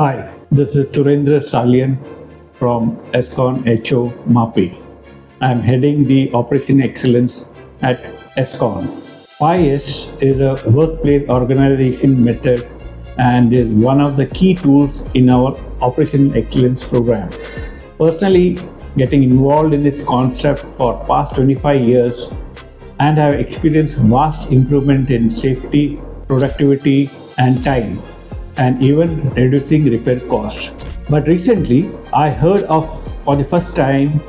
Hi, this is Surendra Salian from ESCON HO MAPI. I'm heading the Operation Excellence at ESCON. 5S is a workplace organization method and is one of the key tools in our Operation Excellence program. Personally, getting involved in this concept for past 25 years and have experienced vast improvement in safety, productivity and time, and even reducing repair costs. But recently, I heard of for the first time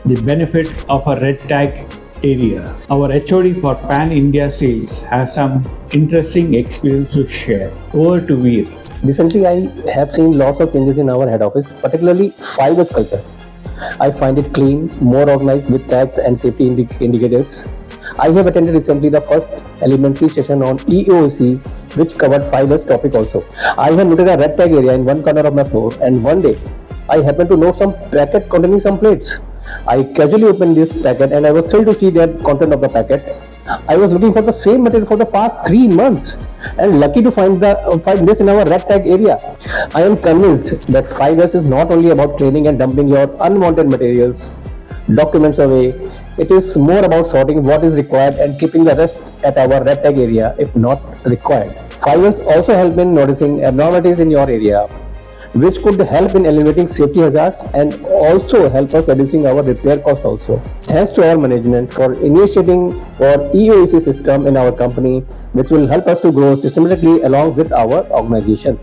the benefit of a red tag area. Our HOD for Pan India sales has some interesting experience to share. Over to Veer. Recently, I have seen lots of changes in our head office, particularly 5S culture. I find it clean, more organized with tags and safety indicators. I have attended recently the first elementary session on EOC, which covered 5S topic also. I have noted a red tag area in one corner of my floor, and one day I happened to note some packet containing some plates. I casually opened this packet and I was thrilled to see the content of the packet. I was looking for the same material for the past 3 months and lucky to find this in our red tag area. I am convinced that 5S is not only about cleaning and dumping your unwanted materials, documents away. It is more about sorting what is required and keeping the rest at our red tag area if not required. 5S also help in noticing abnormalities in your area, which could help in eliminating safety hazards and also help us reducing our repair costs also. Thanks to our management for initiating for EOEC system in our company, which will help us to grow systematically along with our organization.